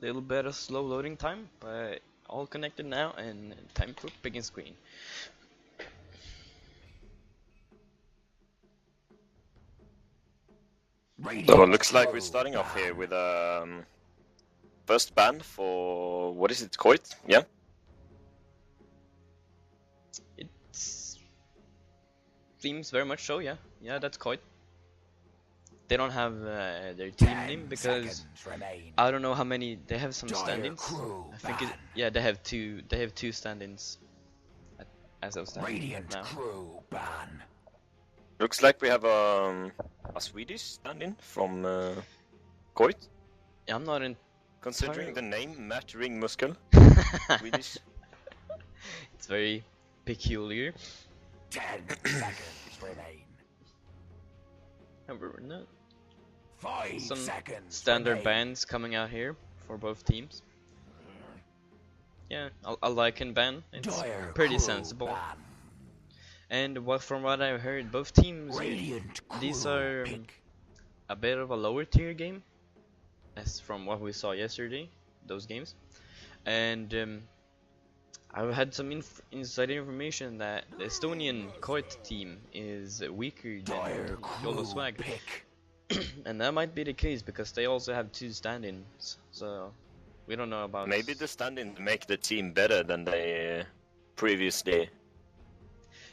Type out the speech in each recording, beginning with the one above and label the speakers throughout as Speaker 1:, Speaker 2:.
Speaker 1: little bit of slow loading time, but all connected now and time for picking screen.
Speaker 2: So it looks like we're starting off here with first ban for, what is it, Koit? Yeah?
Speaker 1: It seems very much so, yeah. Yeah, that's Koit. They don't have their team name because I don't know how many they have. Some stand-ins. I think yeah, they have two. They have 2 stand-ins as of now.
Speaker 2: Looks like we have a Swedish stand-in from Koit.
Speaker 1: Yeah, I'm not in.
Speaker 2: Considering the name, Matt Ringmuskel. Swedish.
Speaker 1: It's very peculiar.
Speaker 3: 10 seconds remain.
Speaker 1: However, no.
Speaker 3: 5
Speaker 1: Some
Speaker 3: seconds
Speaker 1: standard
Speaker 3: remain.
Speaker 1: bans coming out here for both teams. Yeah, I like and ban. It's pretty sensible.
Speaker 3: Ban.
Speaker 1: And from what I've heard, both teams, these
Speaker 3: crew
Speaker 1: are a bit of a lower tier game, as from what we saw yesterday, those games. And I've had some inside information that the Estonian Koit team is weaker than YoLo Swagg. And that might be the case because they also have 2 stand-ins, so we don't know about.
Speaker 2: Maybe the stand-ins make the team better than the previous day.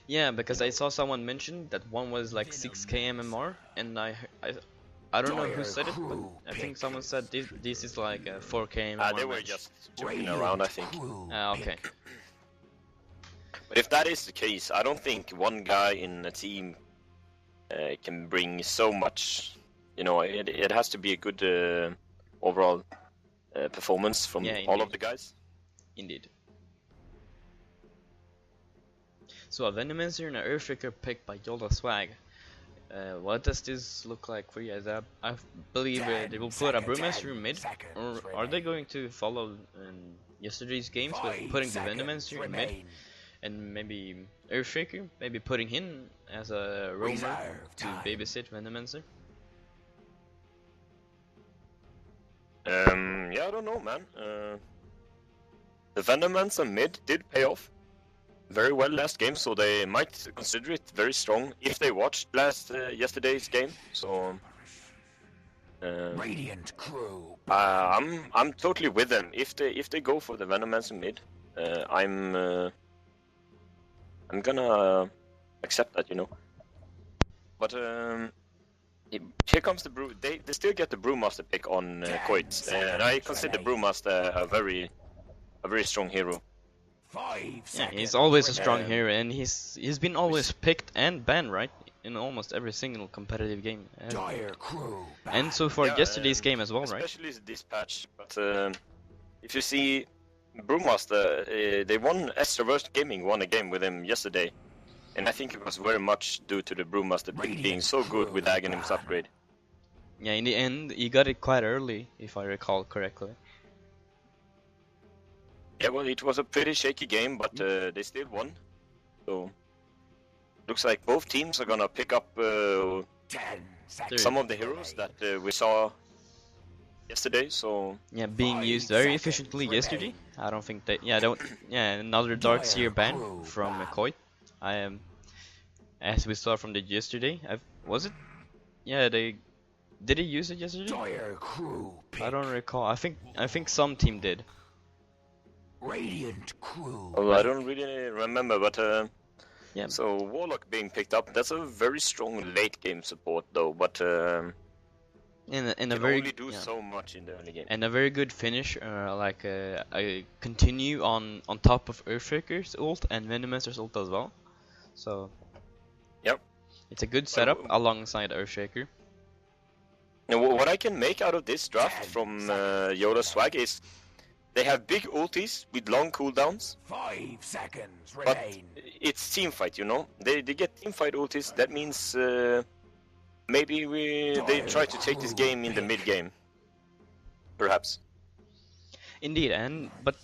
Speaker 1: Yeah, because I saw someone mention that one was like 6k MMR, and I don't know who said it, but I think someone said this is like a 4k MMR.
Speaker 2: They were just joking around, I think.
Speaker 1: Okay.
Speaker 2: But if that is the case, I don't think one guy in a team can bring so much. You know, it has to be a good overall performance from all of the guys.
Speaker 1: Indeed. So a Venomancer and an Earthshaker picked by YoLo Swagg. What does this look like for you guys? I believe they will put a Brewmaster in mid, or are they going to follow yesterday's games with putting the Venomancer in mid? And maybe Earthshaker, maybe putting him as a roamer to babysit Venomancer?
Speaker 2: Yeah, I don't know, man. The Venomancer mid did pay off very well last game, so they might consider it very strong if they watched yesterday's game. So
Speaker 3: Radiant crew.
Speaker 2: I'm totally with them. If they go for the Venomancer mid, I'm gonna accept that, you know. But here comes the brew. They still get the Brewmaster pick on Koit, and I consider Brewmaster a very strong hero.
Speaker 3: 5
Speaker 1: Yeah,
Speaker 3: seconds
Speaker 1: he's always a strong
Speaker 3: remain.
Speaker 1: hero, and he's been always picked and banned, right, in almost every single competitive game.
Speaker 3: Dire crew.
Speaker 1: And so far yesterday's game as well, right?
Speaker 2: Especially this patch. But if you see Brewmaster, they won Reversed Gaming won a game with him yesterday, and I think it was very much due to the Brewmaster pick being so good with Aghanim's upgrade.
Speaker 1: Yeah, in the end, he got it quite early, if I recall correctly.
Speaker 2: Yeah, well, it was a pretty shaky game, but they still won. So looks like both teams are gonna pick up
Speaker 3: 10 seconds.
Speaker 2: some of the heroes that we saw yesterday. So
Speaker 1: Yeah, being used very efficiently yesterday. I don't think that. Yeah, another Dark Seer ban from Koit. I am, as we saw from the yesterday. Was it? Yeah, did he use it yesterday?
Speaker 3: Dire crew.
Speaker 1: I don't recall. I think some team did.
Speaker 3: Radiant crew.
Speaker 2: well, I don't really remember, but
Speaker 1: Yeah.
Speaker 2: So Warlock being picked up, that's a very strong late game support though, but
Speaker 1: In a
Speaker 2: can
Speaker 1: very
Speaker 2: only do so much in the early game.
Speaker 1: and a very good finish, like I continue on top of Earthshaker's ult and Venomancer's ult as well. So
Speaker 2: Yep.
Speaker 1: it's a good setup alongside Earthshaker.
Speaker 2: Now, what I can make out of this draft from YoLo Swagg is they have big ultis with long cooldowns,
Speaker 3: 5 seconds
Speaker 2: but
Speaker 3: remain.
Speaker 2: it's team fight, you know. They get team fight ultis. That means maybe they try to take this game in the mid game, perhaps.
Speaker 1: Indeed, but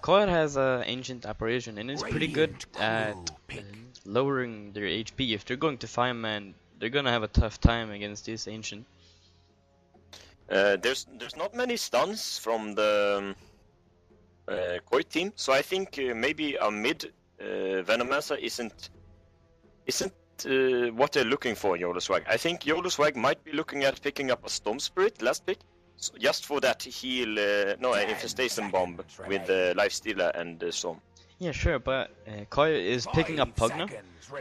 Speaker 1: Koit has an ancient apparition and is pretty good at lowering their HP. If they're going to 5-man, they're gonna have a tough time against this ancient.
Speaker 2: There's not many stuns from the Koit team, so I think maybe a mid Venomancer isn't what they're looking for, YoLo Swagg. I think YoLo Swagg might be looking at picking up a Storm Spirit last pick, so just for that heal, an Infestation Bomb with Life Stealer and Storm.
Speaker 1: Yeah, sure, but Koit is picking up Pugna,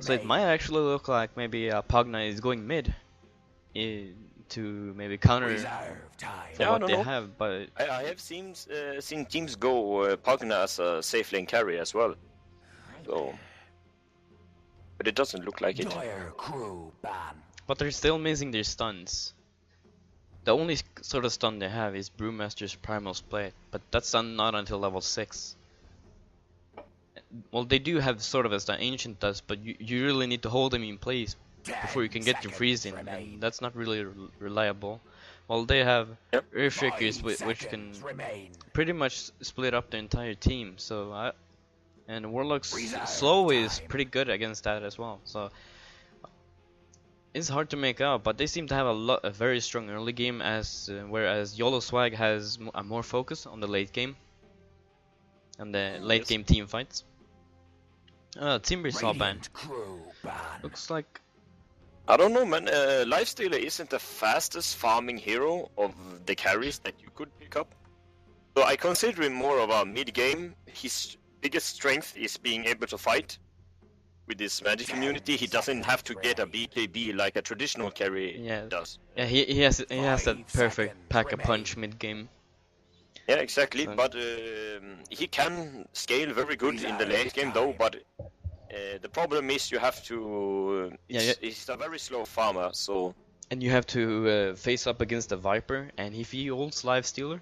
Speaker 1: so it might actually look like maybe Pugna is going mid to maybe counter for what they have. But
Speaker 2: I have seen teams go Pugna as a safe lane carry as well, so. But it doesn't look like it.
Speaker 1: But they're still missing their stuns. The only sort of stun they have is Brewmaster's Primal Split, but that's not until level 6. Well, they do have sort of as the Ancient does, but you really need to hold them in place before you can get your freeze in, and that's not really reliable. Well, they have Earthshakers which can pretty much split up the entire team, so and Warlock's slow is pretty good against that as well, so it's hard to make out. But they seem to have a very strong early game, whereas YoLo Swagg has a more focus on the late game and the late game team fights. Timber saw ban. Looks like
Speaker 2: I don't know, man. Lifestealer isn't the fastest farming hero of the carries that you could pick up, so I consider him more of a mid game. His biggest strength is being able to fight with his magic community. He doesn't have to get a BKB like a traditional carry does.
Speaker 1: Yeah, he has that perfect pack-a-punch mid-game.
Speaker 2: Yeah, exactly, but he can scale very good in the late game though, but the problem is you have to... he's a very slow farmer, so...
Speaker 1: And you have to face up against the Viper, and if he holds Lifestealer,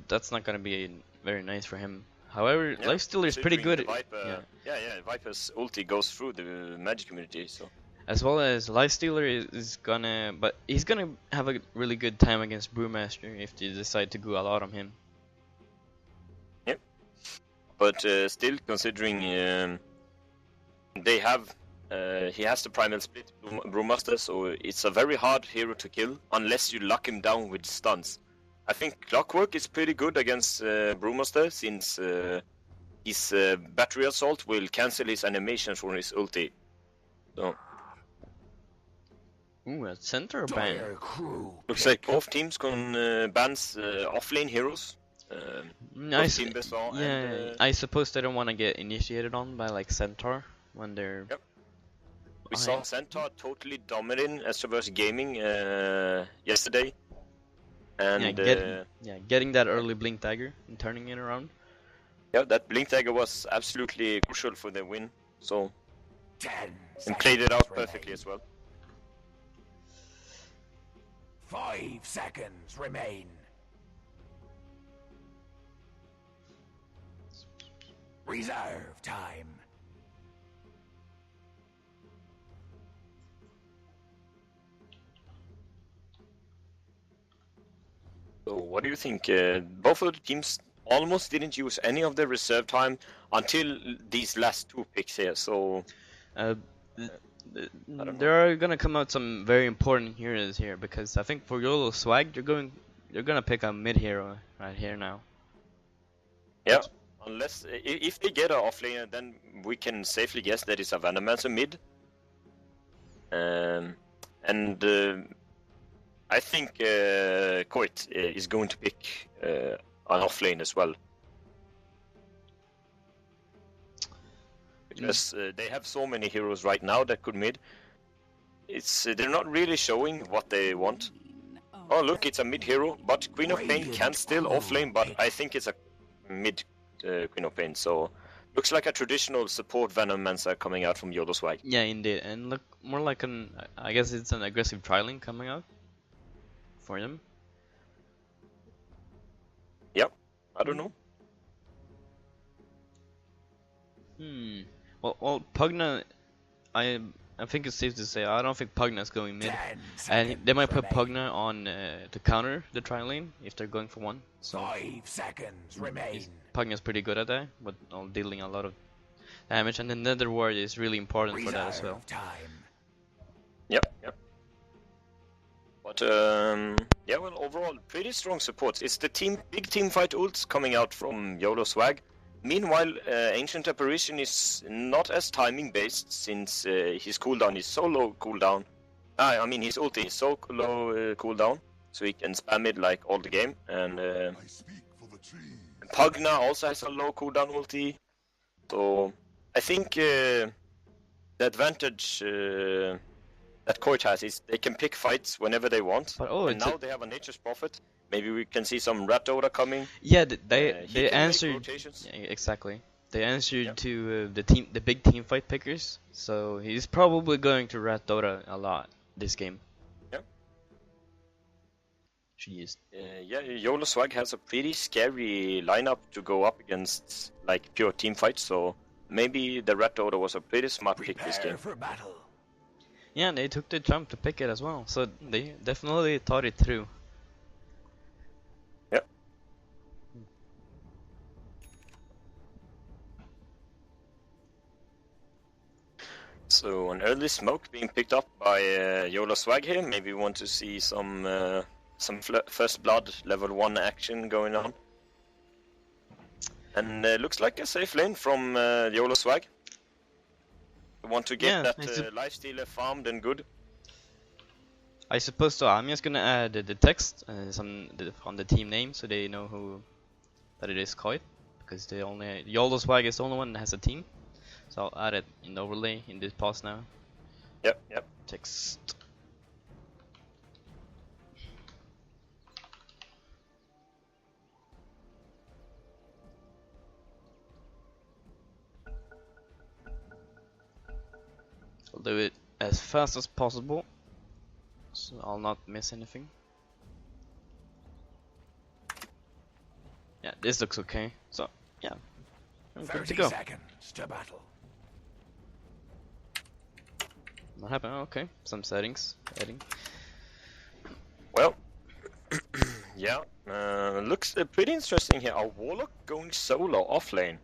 Speaker 1: that's not gonna be very nice for him. However, Lifestealer is pretty good.
Speaker 2: Viper's ulti goes through the magic community, so.
Speaker 1: As well as Lifestealer is gonna, but he's gonna have a really good time against Brewmaster if they decide to go a lot on him.
Speaker 2: Yep. But still, considering they have, he has the primal split Brewmaster, so it's a very hard hero to kill unless you lock him down with stuns. I think Clockwork is pretty good against Brewmaster, since his battery assault will cancel his animation for his ulti. So.
Speaker 1: Ooh, a center ban.
Speaker 2: Looks like both teams can ban offlane heroes.
Speaker 1: I suppose they don't want to get initiated on by like Centaur when they're.
Speaker 2: Yep. We saw Centaur totally dominating Extraverse Gaming yesterday. And
Speaker 1: getting that early Blink Dagger and turning it around.
Speaker 2: Yeah, that Blink Dagger was absolutely crucial for the win. So, and played it out perfectly as well.
Speaker 3: 5 seconds remain. Reserve time.
Speaker 2: So what do you think? Both of the teams almost didn't use any of their reserve time until these last 2 picks here. So
Speaker 1: there are gonna come out some very important heroes here, because I think for YoLo Swagg they're gonna pick a mid hero right here now.
Speaker 2: Yeah, unless if they get an offlaner, then we can safely guess that it's a Venomancer mid. I think Koit is going to pick an offlane as well. Because they have so many heroes right now that could mid. They're not really showing what they want. Oh look, it's a mid hero, but Queen of Pain can still offlane, but I think it's a mid Queen of Pain, so looks like a traditional support Venomancer coming out from YoLo Swagg.
Speaker 1: Yeah, indeed, and look more like I guess it's an aggressive trialing coming out for them.
Speaker 2: Yep, I don't know.
Speaker 1: Well, Pugna, I think it's safe to say I don't think Pugna's going mid, and they might put Pugna on to counter the tri-lane if they're going for one. So
Speaker 3: 5 seconds remain.
Speaker 1: Pugna's pretty good at that, but dealing a lot of damage, and the Nether Ward is really important for that as well.
Speaker 3: Time.
Speaker 2: Yep. But yeah, well, overall, pretty strong supports. It's the big team fight ults coming out from YoLo Swagg. Meanwhile, Ancient Apparition is not as timing based since his cooldown is so low cooldown. I mean, his ulti is so low cooldown, so he can spam it like all the game. And Pugna also has a low cooldown ulti. So I think the advantage that Koit has is they can pick fights whenever they want.
Speaker 1: But
Speaker 2: and now they have a Nature's Prophet. Maybe we can see some Rat Dota coming.
Speaker 1: Yeah, they answered. Yeah, exactly. They answered to the big team fight pickers. So he's probably going to Rat Dota a lot this game.
Speaker 2: Yeah.
Speaker 1: Jeez.
Speaker 2: Yeah, YoLo Swagg has a pretty scary lineup to go up against, like pure team fights. So maybe the Rat Dota was a pretty smart pick this game.
Speaker 3: For battle.
Speaker 1: Yeah, they took the jump to pick it as well. So they definitely thought it through.
Speaker 2: Yep. So an early smoke being picked up by YoLo Swagg here. Maybe we want to see some first blood level 1 action going on. And looks like a safe lane from YoLo Swagg. We want to get that lifestealer farmed and good.
Speaker 1: I suppose so. I'm just gonna add the text on the team name so they know that it is Koit, because YoLo Swagg is the only one that has a team. So I'll add it in the overlay in this pause now.
Speaker 2: Yep.
Speaker 1: Text. I'll do it as fast as possible, so I'll not miss anything. Yeah, this looks okay. So yeah, I'm good to
Speaker 3: 30
Speaker 1: go.
Speaker 3: seconds to battle.
Speaker 1: What happened? Okay, some settings.
Speaker 2: Well, yeah, looks pretty interesting here. A Warlock going solo off lane.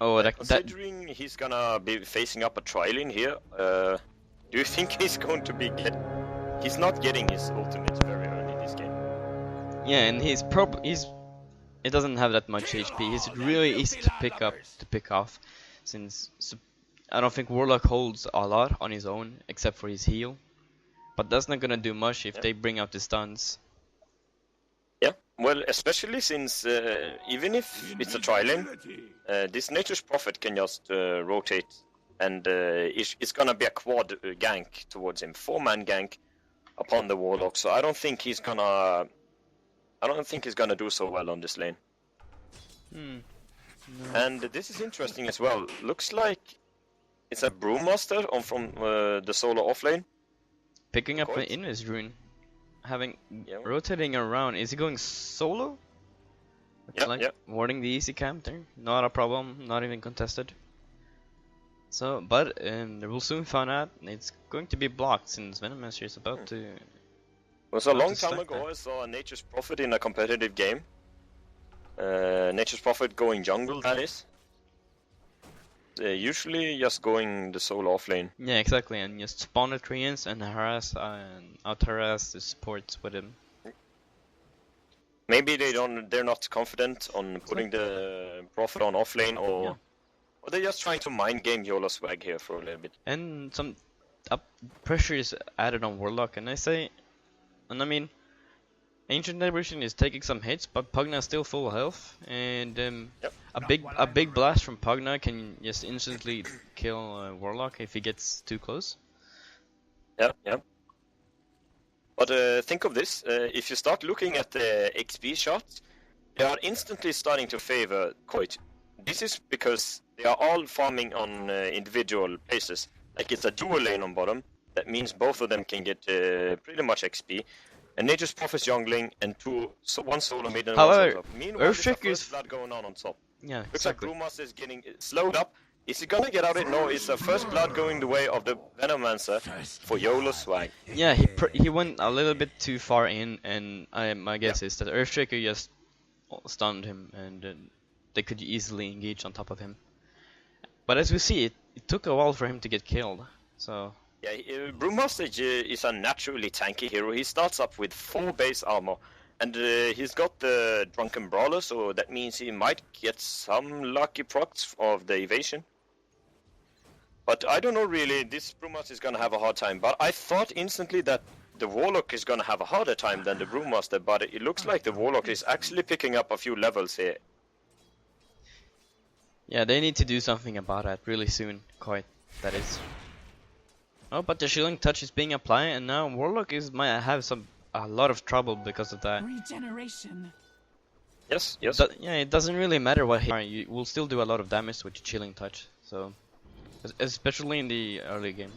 Speaker 1: Oh,
Speaker 2: considering he's gonna be facing up a tri-lane here, do you think he's going to be he's not getting his ultimate very early this game.
Speaker 1: Yeah, and it doesn't have that much HP. He's really easy to pick off, since I don't think Warlock holds a lot on his own except for his heal. But that's not gonna do much if they bring out the stuns.
Speaker 2: Yeah, well, especially since even if it's a tri-lane, this Nature's Prophet can just rotate, and it's gonna be a quad gank towards him, 4-man gank upon the Warlock. So I don't think he's gonna do so well on this lane.
Speaker 1: No.
Speaker 2: And this is interesting as well. Looks like it's a Brewmaster from the solo offlane.
Speaker 1: Picking up an Invis rune. Rotating around. Is he going solo? It's warding the easy camp there. Not a problem, not even contested. So, but we'll soon find out. It's going to be blocked since Venomaster is about to...
Speaker 2: It was a long time ago I saw a Nature's Prophet in a competitive game. Nature's Prophet going jungle, that is. Usually just going the solo offlane.
Speaker 1: Yeah, exactly, and just spawn the treants and out-harass the supports with him.
Speaker 2: Maybe they're not confident on putting the Prophet on offlane, or they're just trying to mind game YoLo Swagg here for a little bit.
Speaker 1: And some pressure is added on Warlock, and I mean, Ancient Apparition is taking some hits, but Pugna is still full health, and a big blast from Pugna can just instantly kill Warlock if he gets too close.
Speaker 2: Yeah. But think of this: if you start looking at the XP shots, they are instantly starting to favor Koit. This is because they are all farming on individual places. Like it's a dual lane on bottom. That means both of them can get pretty much XP. And Nature's Prophet jungling and one solo mid and one solo top. Meanwhile, there's a first blood going on top.
Speaker 1: Yeah,
Speaker 2: looks
Speaker 1: exactly.
Speaker 2: like Brewmaster is getting slowed up. Is he gonna get out of it? No, it's a first blood going the way of the Venomancer for YoLo Swagg.
Speaker 1: Yeah, he went a little bit too far in, and my guess is that Earthshaker just stunned him, and they could easily engage on top of him. But as we see, it took a while for him to get killed. So
Speaker 2: Yeah, Brewmaster is a naturally tanky hero. He starts up with 4 base armor, and he's got the Drunken Brawler, so that means he might get some lucky procs of the evasion. But I don't know really, this Brewmaster is gonna have a hard time, but I thought instantly that the Warlock is gonna have a harder time than the Brewmaster, but it looks like the Warlock is actually picking up a few levels here.
Speaker 1: Yeah, they need to do something about that really soon, Koit, that is. Oh, but the Shielding Touch is being applied, and now Warlock might have a lot of trouble because of that.
Speaker 4: Regeneration.
Speaker 2: Yes, yes.
Speaker 1: Yeah, it doesn't really matter what hit you will still do a lot of damage with the Chilling Touch, so especially in the early game.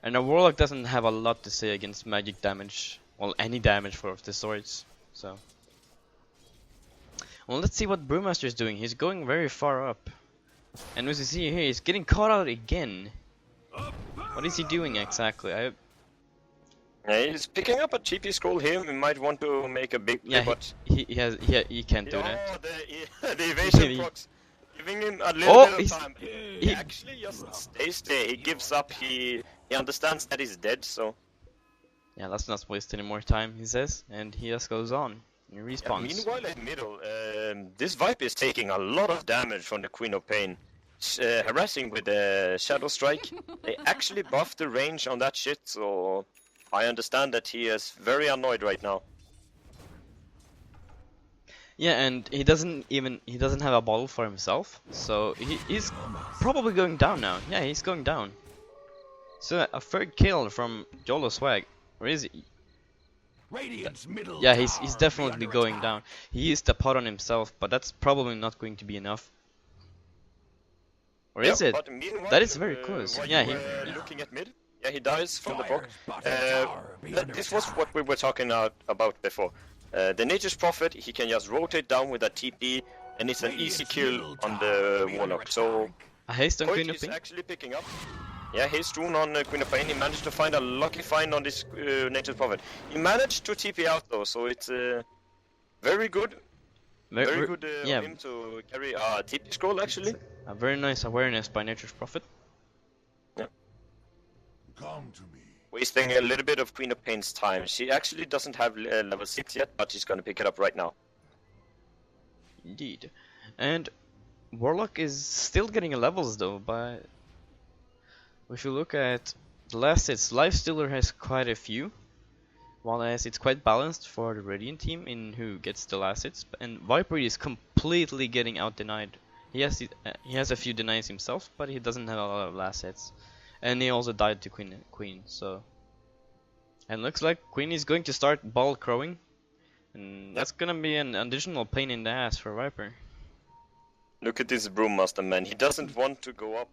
Speaker 1: And a Warlock doesn't have a lot to say against magic damage, well, any damage for the swords. So, well, let's see what Brewmaster is doing. He's going very far up, and as you see here, he's getting caught out again. What is he doing exactly?
Speaker 2: Yeah, he's picking up a TP scroll here. We might want to make a big play, but
Speaker 1: he can't do that.
Speaker 2: The evasion procs. Giving him a little bit of time. He actually just stays there. He gives up. He understands that he's dead, so...
Speaker 1: Yeah, let's not waste any more time, he says, and he just goes on. He respawns.
Speaker 2: Yeah, meanwhile, at middle, this Viper is taking a lot of damage from the Queen of Pain. Harassing with the Shadow Strike. They actually buffed the range on that shit, so... I understand that he is very annoyed right now.
Speaker 1: Yeah, and he doesn't have a bottle for himself, so he's probably going down now. Yeah, he's going down. So a third kill from YoLo Swagg. Where is he?
Speaker 3: Radiant's middle
Speaker 1: Yeah, he's
Speaker 3: tower
Speaker 1: definitely
Speaker 3: be under
Speaker 1: going
Speaker 3: attack.
Speaker 1: down. He used the pot on himself, but that's probably not going to be enough. Or is it?
Speaker 2: But meanwhile,
Speaker 1: That is very close.
Speaker 2: while
Speaker 1: Yeah,
Speaker 2: you were looking at mid. Yeah, he dies from the proc. This was what we were talking about before. The Nature's Prophet, he can just rotate down with a TP, and it's an easy kill on the Warlock. So
Speaker 1: A haste on Queen
Speaker 2: Koit
Speaker 1: of
Speaker 2: is
Speaker 1: Pain.
Speaker 2: actually picking up. Yeah, haste rune on Queen of Pain. He managed to find a lucky find on this Nature's Prophet. He managed to TP out though, so it's very good. Very good
Speaker 1: yeah,
Speaker 2: of him to carry a TP scroll actually.
Speaker 1: a very nice awareness by Nature's Prophet.
Speaker 3: Come to me.
Speaker 2: Wasting a little bit of Queen of Pain's time. She actually doesn't have level 6 yet, but she's gonna pick it up right now.
Speaker 1: Indeed. And Warlock is still getting levels though, but if you look at the last hits, Lifestealer has quite a few, while it's quite balanced for the Radiant team in who gets the last hits, and Viper is completely getting out denied. He has a few denies himself, but he doesn't have a lot of last hits. And he also died to Queen, so... And looks like Queen is going to start ball crowing. And that's gonna be an additional pain in the ass for Viper.
Speaker 2: Look at this Brewmaster, man. He doesn't want to go up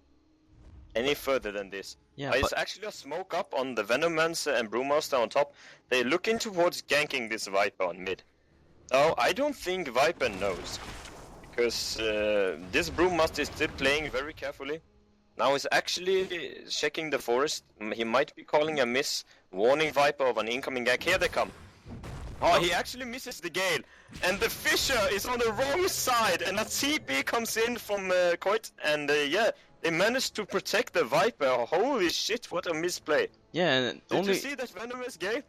Speaker 2: any further than this.
Speaker 1: Yeah,
Speaker 2: It's actually a smoke up on the Venomancer and Brewmaster on top. They're looking towards ganking this Viper on mid. Now, I don't think Viper knows. Because this Brewmaster is still playing very carefully. Now he's actually checking the forest. He might be calling a miss, warning Viper of an incoming gank. Here they come. Oh, he actually misses the gale. And the Fisher is on the wrong side. And a TP comes in from Koit. And yeah, they managed to protect the Viper. Holy shit, what a misplay.
Speaker 1: Yeah, and
Speaker 2: Did
Speaker 1: only...
Speaker 2: you see that venomous gale?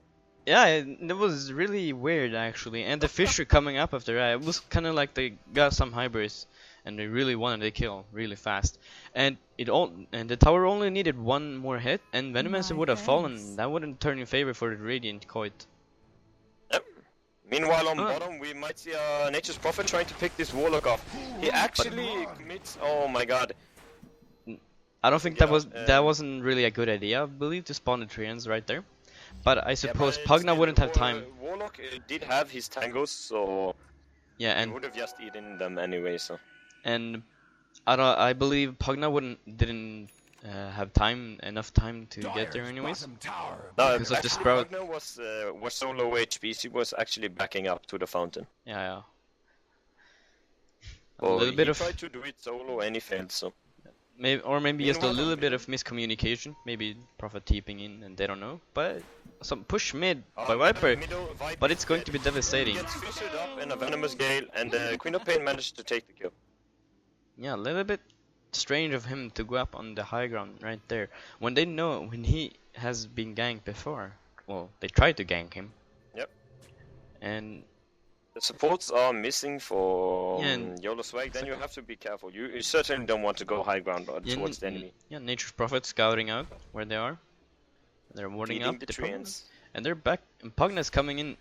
Speaker 1: Yeah, it was really weird actually. And the Fisher coming up after that, it was kind of like they got some hybrids. And they really wanted a kill really fast, and the tower only needed one more hit, and Venomancer would have fallen. That wouldn't turn in favor for the Radiant Koit.
Speaker 2: Yep. Meanwhile, on bottom, we might see Nature's Prophet trying to pick this Warlock off. He actually commits. Oh my god!
Speaker 1: I don't think that wasn't really a good idea. I believe to spawn the Treants right there, but I suppose Pugna wouldn't have time.
Speaker 2: Warlock did have his tangos, so
Speaker 1: yeah,
Speaker 2: he
Speaker 1: and
Speaker 2: would have just eaten them anyway. So.
Speaker 1: And I believe Pugna didn't have enough time to get there anyways.
Speaker 2: No,
Speaker 1: because of the
Speaker 2: actually
Speaker 1: sprout.
Speaker 2: Pugna was so low HP, she was actually backing up to the fountain.
Speaker 1: Yeah.
Speaker 2: Well,
Speaker 1: A little bit
Speaker 2: he
Speaker 1: of
Speaker 2: tried to do it solo and he failed, so.
Speaker 1: maybe just a
Speaker 2: Meanwhile,
Speaker 1: little bit of miscommunication. Maybe Prophet TPing in and they don't know. But some push mid by Viper. But it's going to be devastating.
Speaker 2: He gets fissured up in a venomous gale, and Queen of Pain managed to take the kill.
Speaker 1: Yeah, a little bit strange of him to go up on the high ground right there when they know when he has been ganked before. Well, they tried to gank him.
Speaker 2: Yep.
Speaker 1: And
Speaker 2: the supports are missing for
Speaker 1: Yeah, and
Speaker 2: YoLo Swagg, then you have to be careful. You certainly don't want to go high ground towards the enemy.
Speaker 1: Yeah, Nature's Prophet scouting out where they are. They're warning
Speaker 2: Feeding
Speaker 1: up
Speaker 2: the
Speaker 1: the
Speaker 2: treants.
Speaker 1: and they're back. And Pugna's coming in.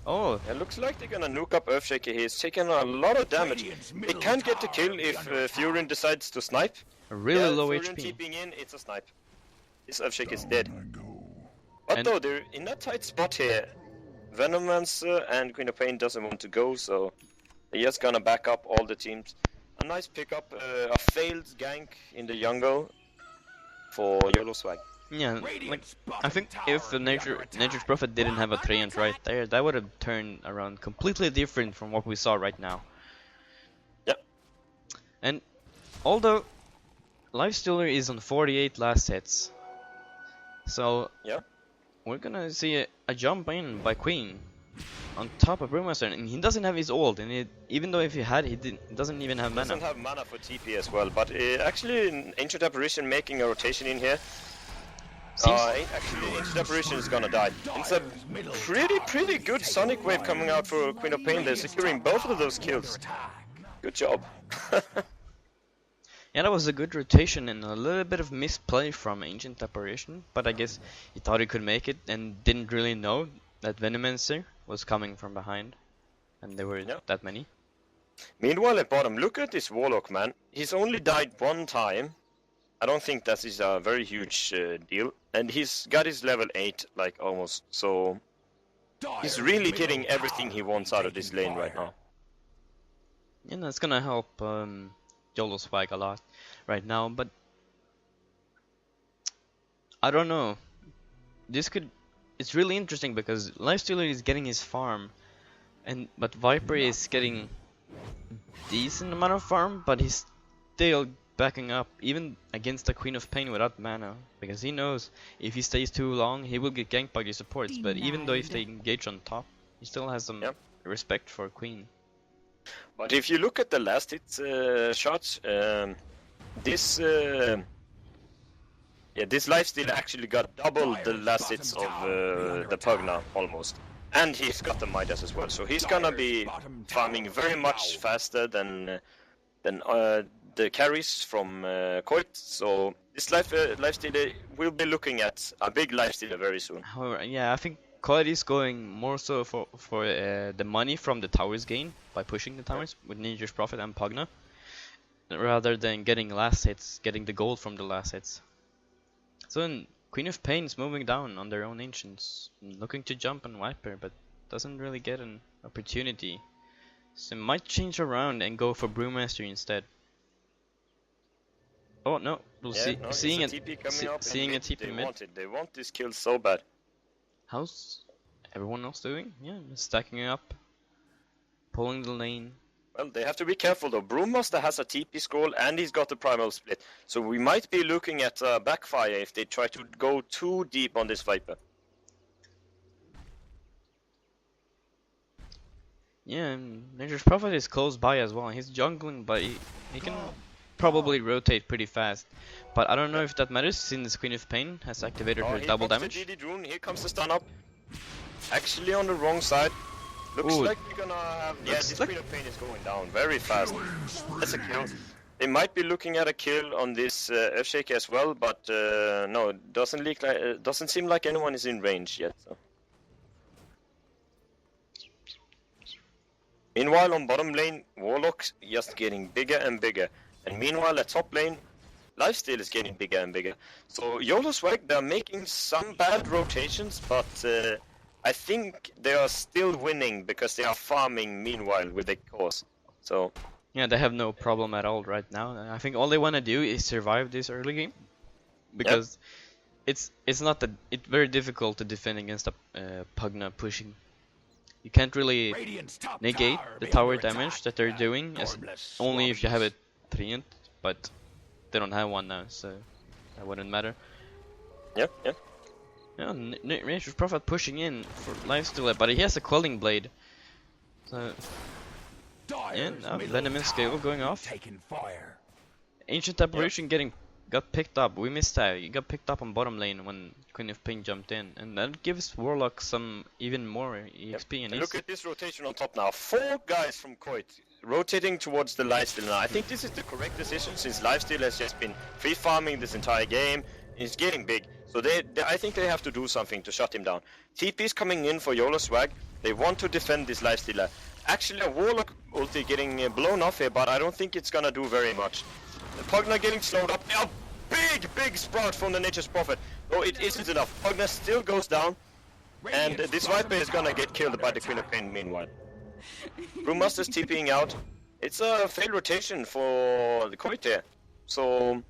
Speaker 1: Oh,
Speaker 2: It looks like they're gonna nuke up Earthshaker. He's taking a lot of damage. They can't get the kill if Furin decides to snipe.
Speaker 1: a really
Speaker 2: Yeah,
Speaker 1: low
Speaker 2: Furin
Speaker 1: HP.
Speaker 2: TPing in, it's a snipe. This Earthshaker is dead.
Speaker 3: I go.
Speaker 2: But
Speaker 1: And-
Speaker 2: though, they're in that tight spot here. Venomancer and Queen of Pain doesn't want to go, so they're just gonna back up all the teams. A nice pickup, a failed gank in the jungle for YoLo Swagg.
Speaker 1: Yeah, like I think if the Nature's Prophet didn't have a treant right there, that would have turned around completely different from what we saw right now.
Speaker 2: Yep.
Speaker 1: And although Lifestealer is on 48 last hits, so
Speaker 2: Yeah.
Speaker 1: we're gonna see a jump in by Queen on top of Brewmaster, and he doesn't have his ult, and even though if he had, he doesn't even have mana.
Speaker 2: Doesn't have mana for TP as well, but actually Ancient Apparition making a rotation in here. Actually Ancient Apparition is gonna die. It's a pretty good Sonic Wave coming out for Queen of Pain. They're securing both of those kills. Good job.
Speaker 1: Yeah, that was a good rotation and a little bit of misplay from Ancient Apparition, but I guess he thought he could make it and didn't really know that Venomancer was coming from behind, and there were
Speaker 2: Yeah.
Speaker 1: that many.
Speaker 2: Meanwhile at bottom, look at this Warlock, man. He's only died one time. I don't think that is a very huge deal. And he's got his level 8, like, almost. So he's really getting everything he wants out of this lane right now.
Speaker 1: And that's gonna help YoLo Swagg a lot right now, but I don't know. It's really interesting because Lifestealer is getting his farm, but Viper is getting decent amount of farm, but he's still backing up even against the Queen of Pain without mana, because he knows if he stays too long he will get ganked by the supports. But even though if they engage on top, he still has some respect for Queen.
Speaker 2: But if you look at the last hit shots, this lifesteal actually got double the last hits of the Pugna almost. And he's got the Midas as well, so he's gonna be farming very much faster than the carries from Koit. So this lifestealer will be looking at a big lifestealer very soon.
Speaker 1: However, yeah, I think Koit is going more so for the money from the towers gain by pushing the towers with Nature's Prophet and Pugna, rather than getting last hits, getting the gold from the last hits. So then Queen of Pain is moving down on their own ancients, looking to jump on Viper, but doesn't really get an opportunity. So might change around and go for Brewmaster instead. Oh no, we'll see. Seeing a
Speaker 2: TP coming up
Speaker 1: seeing
Speaker 2: in
Speaker 1: a
Speaker 2: mid.
Speaker 1: TP mid.
Speaker 2: They want this kill so bad.
Speaker 1: How's everyone else doing? Yeah, stacking up, pulling the lane.
Speaker 2: Well, they have to be careful though. Brewmaster has a TP scroll and he's got the primal split. So we might be looking at backfire if they try to go too deep on this Viper.
Speaker 1: Yeah, and Nature's Prophet is close by as well. He's jungling, but he can probably rotate pretty fast. But I don't know if that matters since Queen of Pain has activated her
Speaker 2: Here
Speaker 1: double
Speaker 2: comes
Speaker 1: damage.
Speaker 2: the DD Drone. Here comes the stun up. Actually on the wrong side. Looks
Speaker 1: Ooh.
Speaker 2: like we're gonna have... Yeah,
Speaker 1: Looks
Speaker 2: this
Speaker 1: like-
Speaker 2: Queen of Pain is going down very fast. That's a kill. They might be looking at a kill on this Earthshaker as well, but no, it doesn't seem like anyone is in range yet. So. Meanwhile, on bottom lane, Warlock's just getting bigger and bigger. And meanwhile, at top lane, Lifesteal is getting bigger and bigger. So, YoLo Swagg, they're making some bad rotations, but I think they are still winning because they are farming meanwhile with their cause. So,
Speaker 1: Yeah, they have no problem at all right now. I think all they want to do is survive this early game, because it's very difficult to defend against a Pugna pushing. You can't really negate the tower damage that they're doing, only if you have a treant, but they don't have one now, so that wouldn't matter.
Speaker 2: yeah.
Speaker 1: Yeah, Nature's Prophet pushing in for lifesteal, but he has a quelling blade. So yeah, now Venomous Scale going off. Ancient Apparition got picked up. We missed that. He got picked up on bottom lane when Queen of Pain jumped in, and that gives Warlock some even more EXP. And
Speaker 2: look at this rotation on top now. 4 guys from Koit rotating towards the lifesteal now. I think this is the correct decision since lifesteal has just been free farming this entire game. He's getting big, so I think they have to do something to shut him down. TP is coming in for YoLo Swagg. They want to defend this lifestealer. Actually, a Warlock ulti getting blown off here, but I don't think it's gonna do very much. The Pugna getting slowed up. A big sprout from the Nature's Prophet. Oh, it isn't enough. Pugna still goes down, and this Viper is gonna get killed by the Queen of Pain meanwhile. Brewmaster's TPing out. It's a failed rotation for the Koit here. So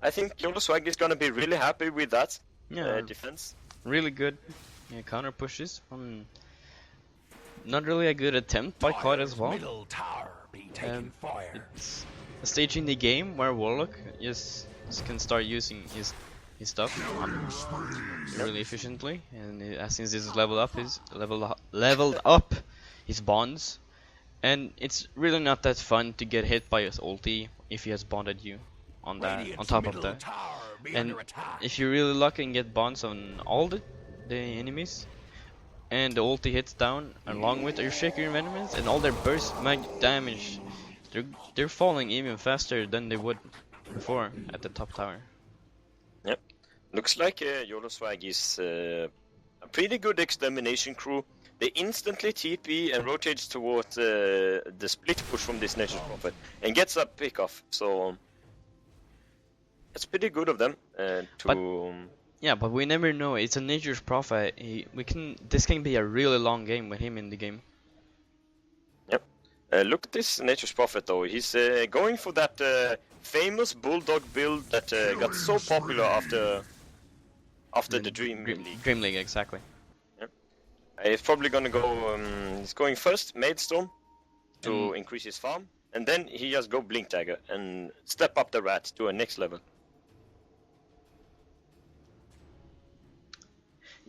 Speaker 2: I think YoLo Swagg is gonna be really happy with that defense.
Speaker 1: Really good counter pushes from. Not really a good attempt by Koit as well. It's a stage in the game where Warlock just can start using his stuff really efficiently, and since this is leveled up his bonds, and it's really not that fun to get hit by his ulti if he has bonded you on top of that. And if you're really lucky and get bonds on all the enemies, and the ulti hits down along with your shaker environments and all their burst mag damage, they're falling even faster than they would before at the top tower.
Speaker 2: Yep. Looks like YoLo Swagg is a pretty good extermination crew. They instantly TP and rotates towards the split push from this Nature's Prophet and gets a pick off. So it's pretty good of them
Speaker 1: but we never know. It's a Nature's Prophet. This can be a really long game with him in the game.
Speaker 2: Yep. Look at this Nature's Prophet though. He's going for that famous bulldog build that got so popular after the Dream League.
Speaker 1: Dream League, exactly.
Speaker 2: Yep. He's probably gonna go. He's going first Maidstone to increase his farm, and then he just go Blink Dagger and step up the rat to a next level.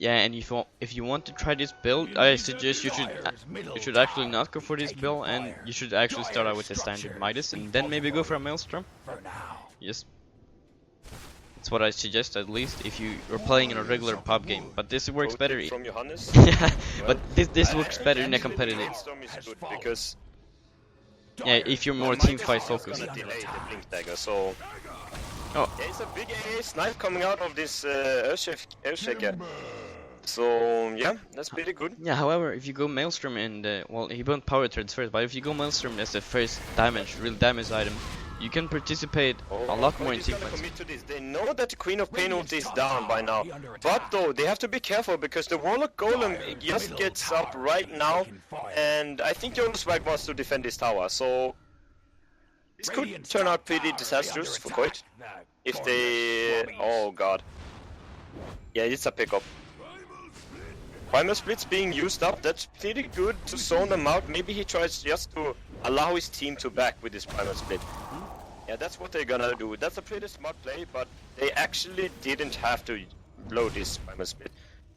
Speaker 1: Yeah, and if you want to try this build, I suggest you should actually not go for this build, and you should actually start out with the standard Midas, and then maybe go for a Maelstrom. Yes, that's what I suggest, at least if you are playing in a regular pub game. But this works better.
Speaker 2: From Johannes.
Speaker 1: Yeah, but this works better in a competitive.
Speaker 2: Maelstrom is good because
Speaker 1: if you're more team fight focused.
Speaker 2: Gonna delay the Blink Dagger, so.
Speaker 1: Oh.
Speaker 2: There's a big AA snipe coming out of this Earthshaker. So yeah, that's pretty good.
Speaker 1: Yeah, however, if you go Maelstrom and he won't power threads first, but if you go Maelstrom as the first real damage item, you can participate a lot more in team fights.
Speaker 2: Commit to this. They know that the Queen of Pain ulti is down by now, but though they have to be careful because the Warlock Golem just gets up right now, and I think YoLo Swagg wants to defend this tower. So this could turn out pretty disastrous for Koit if they. Oh god. Yeah, it's a pickup. Primal Split's being used up. That's pretty good to zone them out. Maybe he tries just to allow his team to back with this Primal Split. Yeah, that's what they're gonna do. That's a pretty smart play, but they actually didn't have to blow this Primal Split.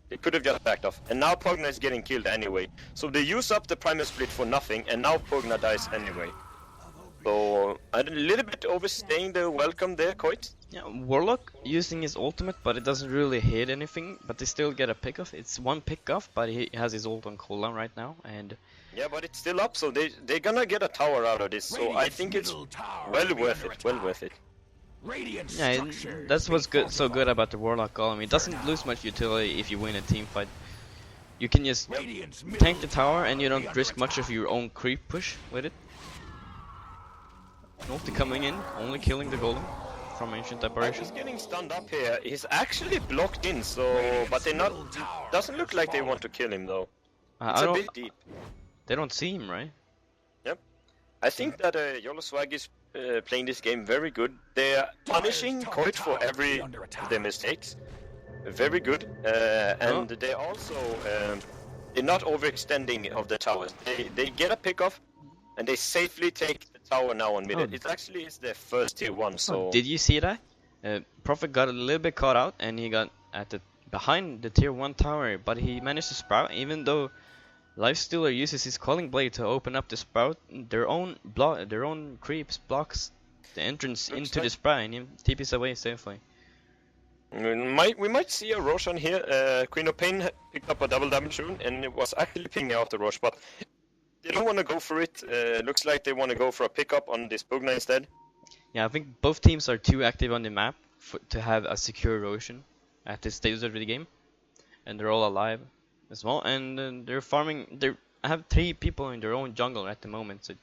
Speaker 2: They could have just backed off. And now Pugna is getting killed anyway. So they use up the Primal Split for nothing, and now Pugna dies anyway. So a little bit overstaying the welcome there, Koit.
Speaker 1: Yeah, Warlock using his ultimate, but it doesn't really hit anything. But they still get a pick off. It's one pick off, but he has his ult on cooldown right now, and
Speaker 2: yeah, but it's still up, so they're gonna get a tower out of this. So I think it's well worth it. Well worth it.
Speaker 1: Yeah, that's what's so good about the Warlock Golem. It doesn't lose much utility if you win a team fight. You can just tank the tower, and you don't risk much of your own creep push with it. Ulti coming in, only killing the golem from Ancient Apparition.
Speaker 2: He's getting stunned up here. He's actually blocked in, so but they not. Doesn't look like they want to kill him though. It's a bit deep.
Speaker 1: They don't see him, right?
Speaker 2: Yep. I think that YoLo Swagg is playing this game very good. They're punishing Koit for every of their mistakes. Very good. And they also they're not overextending of the towers. They get a pick off, and they safely take the tower now on mid. It actually is their first tier 1, so...
Speaker 1: Did you see that? Prophet got a little bit caught out, and he got behind the tier 1 tower, but he managed to sprout, even though Lifestealer uses his Calling Blade to open up the sprout. Their own creeps blocks the entrance
Speaker 2: Looks
Speaker 1: into
Speaker 2: like-
Speaker 1: the spray and he TP's away safely.
Speaker 2: We might see a Roshan here. Queen of Pain picked up a double damage rune and it was actually pinging out the Rosh, but they don't want to go for it. Looks like they want to go for a pickup on this Bugna instead.
Speaker 1: Yeah, I think both teams are too active on the map to have a secure Roshan at this stage of the game, and they're all alive as well. And they're farming. I have 3 people in their own jungle at the moment, so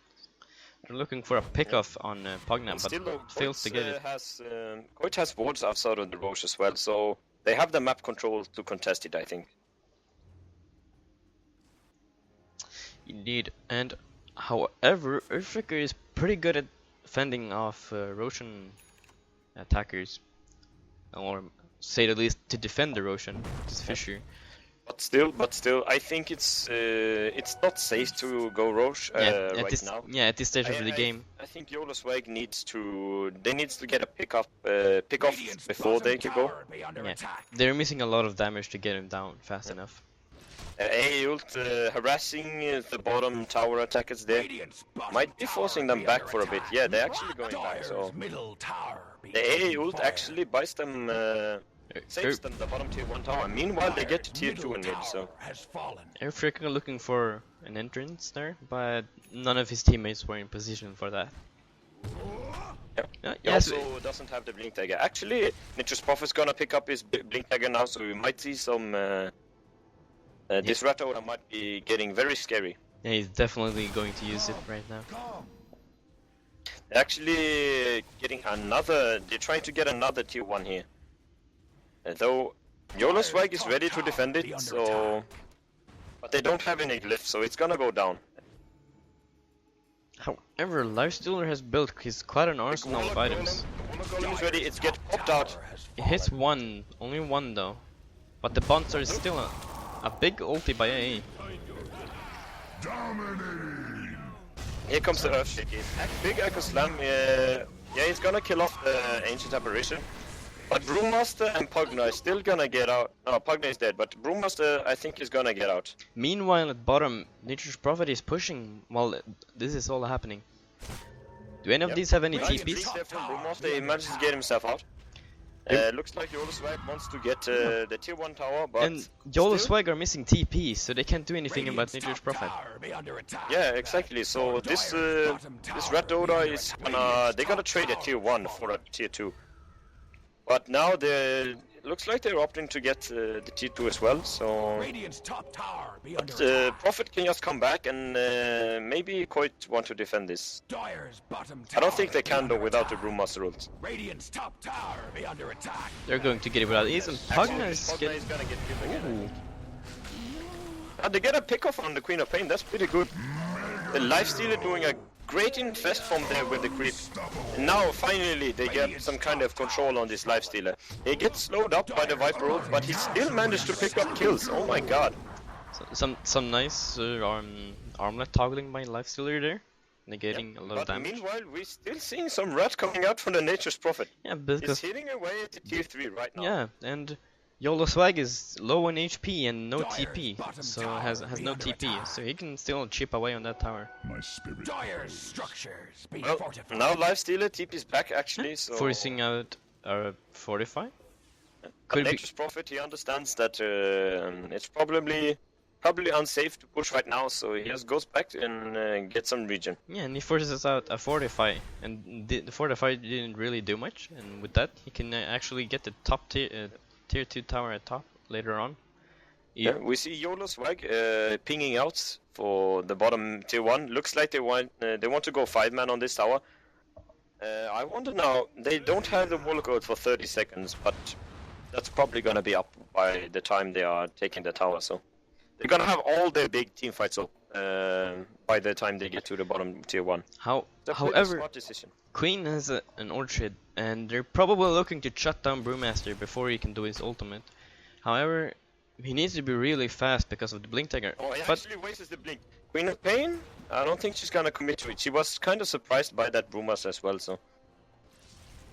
Speaker 1: they're looking for a pickoff on Pugna, but
Speaker 2: Still, though,
Speaker 1: fails to get it.
Speaker 2: Koit has wards outside of the Rosh as well, so they have the map control to contest it, I think.
Speaker 1: Indeed, and however, Earthshaker is pretty good at fending off Roshan attackers, or say the least to defend the Roshan, this Fisher.
Speaker 2: But still, I think it's not safe to go Rosh right now.
Speaker 1: Yeah, at this stage of the game.
Speaker 2: I think YoLo Swagg needs to get a pick off before they can go.
Speaker 1: Yeah, they're missing a lot of damage to get him down fast enough.
Speaker 2: AA ult harassing the bottom tower attackers there. Might be forcing them back for a bit. Yeah, they're actually going back. So the AA ult actually buys them, saves them the bottom tier 1 tower. Meanwhile, they get to tier 2 in mid. So
Speaker 1: Airfreaker looking for an entrance there, but none of his teammates were in position for that.
Speaker 2: he also doesn't have the blink dagger. Actually, Nitrous Prophet's gonna pick up his blink dagger now, so we might see some. This rat order might be getting very scary.
Speaker 1: Yeah, he's definitely going to use it right now.
Speaker 2: They're actually getting another. They're trying to get another tier 1 here. Though YoLo Swagg is ready to defend it, so. But they don't have any glyphs, so it's gonna go down.
Speaker 1: However, Lifestealer has built quite an arsenal of items.
Speaker 2: Golem is ready. It's get popped out.
Speaker 1: It hits only one though. But the Bonzer is still a big ulti by AA.
Speaker 2: Here comes the Earthshaker. Big Echo Slam. Yeah, he's gonna kill off the Ancient Apparition. But Brewmaster and Pugna is still gonna get out. No, Pugna is dead, but Brewmaster I think is gonna get out.
Speaker 1: Meanwhile, at bottom, Nature's Prophet is pushing while this is all happening. Do any of these have any TPs?
Speaker 2: Brewmaster, he manages to get himself out. Looks like YoLo Swagg wants to get the tier 1 tower, but
Speaker 1: and YoLo Swagg are missing TPs, so they can't do anything about Nature's Prophet.
Speaker 2: Yeah, exactly. So this Red Dota is they're gonna trade a tier 1 for a tier 2. But now looks like they're opting to get the tier 2 as well. So but Prophet can just come back and maybe Koit want to defend this. I don't think they can though without the Brewmaster ult.
Speaker 1: They're going to get it without ease, and Pugna is getting.
Speaker 2: gonna get killed again. They get a pick-off on the Queen of Pain, that's pretty good. The Lifestealer doing a great infest from there with the creep. And now finally they get some kind of control on this Lifestealer. He gets slowed up by the Viper ult, but he still managed to pick up kills. Oh my god.
Speaker 1: So, some nice armlet toggling by Lifestealer there, negating a lot of damage.
Speaker 2: Meanwhile, we're still seeing some rat coming out from the Nature's Prophet.
Speaker 1: Yeah,
Speaker 2: He's
Speaker 1: because
Speaker 2: hitting away at the tier 3 right now.
Speaker 1: yeah, and YoLo Swagg is low on HP and no TP, so has no TP, so he can still chip away on that tower.
Speaker 3: My spirit.
Speaker 2: Well, now Lifestealer TP's back actually, so
Speaker 1: Forcing out a Fortify?
Speaker 2: But
Speaker 1: Could be.
Speaker 2: Nature's Prophet, he understands that it's probably unsafe to push right now, so he just goes back and gets some regen.
Speaker 1: Yeah, and he forces out a Fortify, and the Fortify didn't really do much, and with that he can actually get the top tier 2 tower at top later on.
Speaker 2: Yeah, we see YoLo Swagg pinging out for the bottom tier 1. Looks like they want to go 5-man on this tower. I wonder now, they don't have the wall code for 30 seconds, but that's probably gonna be up by the time they are taking the tower, so they're gonna have all their big team fights up by the time they get to the bottom tier 1.
Speaker 1: However,
Speaker 2: Smart decision.
Speaker 1: Queen has an Orchid, and they're probably looking to shut down Brewmaster before he can do his ultimate. However, he needs to be really fast because of the Blink Dagger.
Speaker 2: Oh, he
Speaker 1: But
Speaker 2: actually wastes the blink. Queen of Pain? I don't think she's gonna commit to it. She was kind of surprised by that Brewmaster as well, so.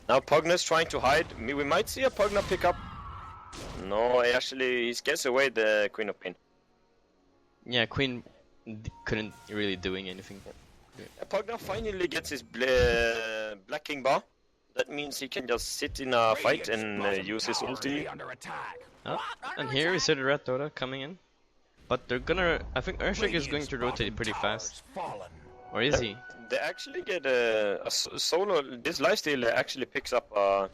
Speaker 2: Now Pugna's trying to hide. We might see a Pugna pick up. No, he scares away the Queen of Pain.
Speaker 1: yeah, Queen couldn't really doing anything.
Speaker 2: Pugna finally gets his Black King Bar. That means he can just sit in a fight and use his ulti.
Speaker 1: Oh, and here we see the red Dota coming in. But they're gonna... I think Urshik is going to rotate pretty fast. Or is he?
Speaker 2: They actually get a solo... This lifesteal actually picks up a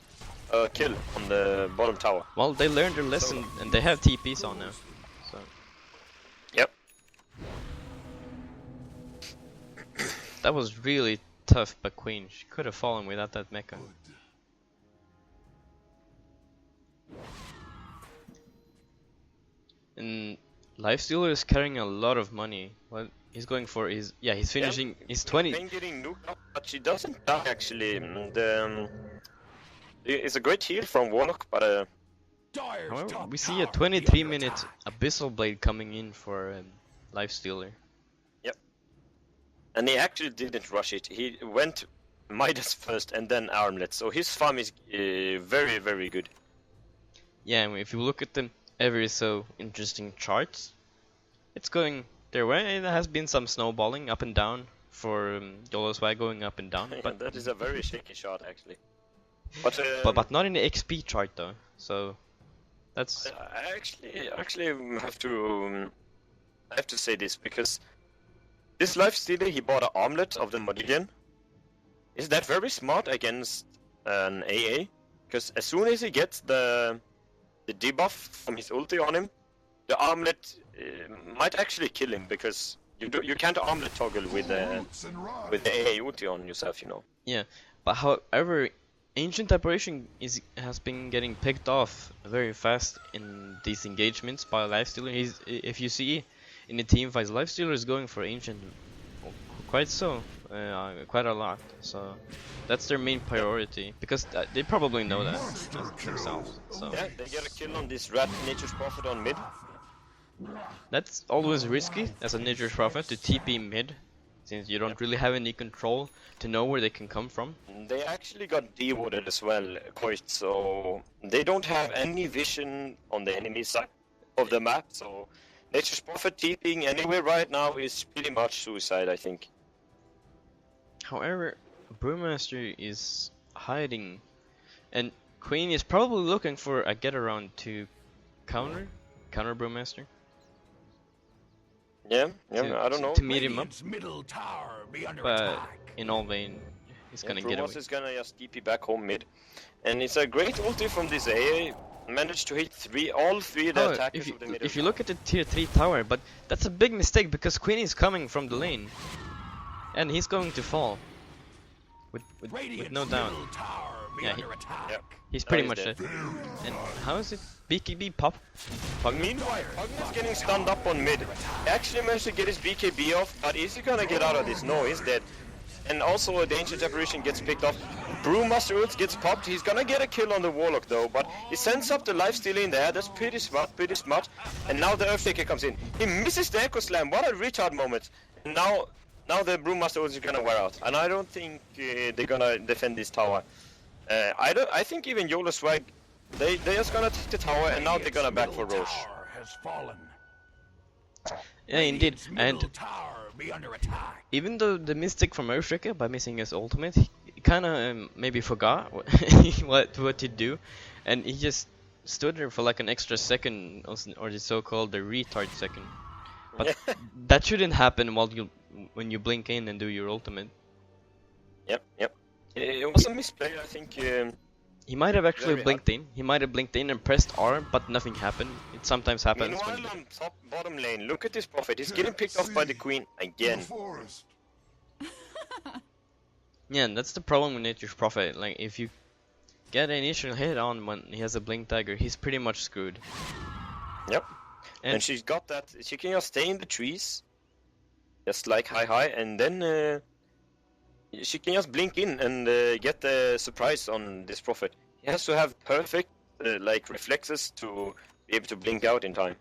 Speaker 2: kill on the bottom tower.
Speaker 1: Well, they learned their lesson and they have TPs on now. So.
Speaker 2: Yep.
Speaker 1: That was really tough by Queen. She could have fallen without that mecha. And Lifestealer is carrying a lot of money. Well, he's going for his... Yeah, he's finishing... He's 20...
Speaker 2: Been getting nuked up, but she doesn't die actually. It's a great heal from Warlock, but...
Speaker 1: However, we see a 23-minute Abyssal Blade coming in for Lifestealer.
Speaker 2: Yep. And he actually didn't rush it. He went Midas first and then Armlet. So his farm is very, very good.
Speaker 1: Yeah, and if you look at the ever so interesting charts, it's going their way. There has been some snowballing up and down for YoLo Swagg going up and down. But
Speaker 2: that is a very shaky shot actually. But
Speaker 1: not in the XP chart though. So that's...
Speaker 2: I actually have to say this, because this lifestealer, he bought an armlet of the Modillion. Is that very smart against an AA? Because as soon as he gets the debuff from his ulti on him, the armlet might actually kill him, because you can't armlet toggle with the AA ulti on yourself, you know.
Speaker 1: Yeah, but however, Ancient Apparition has been getting picked off very fast in these engagements by Lifestealer. If you see in the team fights, Lifestealer is going for Ancient quite a lot. So that's their main priority, because they probably know that themselves. So
Speaker 2: yeah, they get a kill on this rat Nature's Prophet on mid.
Speaker 1: That's always risky as a Nature's Prophet to TP mid, since you don't really have any control to know where they can come from.
Speaker 2: They actually got dewooded as well, Koit, so they don't have any vision on the enemy side of the map, so Nature's Prophet TPing anywhere right now is pretty much suicide, I think.
Speaker 1: However, Brewmaster is hiding, and Queen is probably looking for a get around to counter Brewmaster.
Speaker 2: Yeah, I don't know.
Speaker 1: To meet him up.
Speaker 3: Middle tower be under
Speaker 1: But
Speaker 3: attack.
Speaker 1: in all vain, he's gonna get away.
Speaker 2: is gonna just TP back home mid. And it's a great ulti from this AA. Managed to hit all three of the attackers of the middle.
Speaker 1: If you look at the tier 3 tower, but that's a big mistake, because Queen is coming from the lane. And he's going to fall. With no doubt. Yeah, he's pretty much dead. And how is it? BKB pop?
Speaker 2: Meanwhile, Pugman is getting stunned up on mid. He actually managed to get his BKB off, but is he gonna get out of this? No, he's dead. And also the Ancient Apparition gets picked off. Brewmaster Ult gets popped. He's gonna get a kill on the Warlock though, but he sends up the lifestealer in there. That's pretty smart. And now the Earthshaker comes in. He misses the Echo Slam. What a retard moment. And now the Brewmaster Ult is gonna wear out. And I don't think they're gonna defend this tower. I think even YoLo Swagg, they're just gonna take the tower, and now they're gonna back for Roche.
Speaker 1: Yeah, indeed. And even though the Mystic from Earthshaker, by missing his ultimate, he kinda maybe forgot what to do, and he just stood there for like an extra second, or the so-called the retard second. But that shouldn't happen when you blink in and do your ultimate.
Speaker 2: Yep. It was a misplay, I think.
Speaker 1: He might have actually blinked in. He might have blinked in and pressed R, but nothing happened. It sometimes happens.
Speaker 2: Meanwhile, on top bottom lane, look at this Prophet. He's getting picked off by the Queen again.
Speaker 1: Yeah, and that's the problem with Nature's Prophet. Like, if you get an initial hit on when he has a blink dagger, he's pretty much screwed.
Speaker 2: Yep. And she's got that. She can just stay in the trees, just like high, and then she can just blink in and get the surprise on this Prophet. He has to have perfect like reflexes to be able to blink out in time.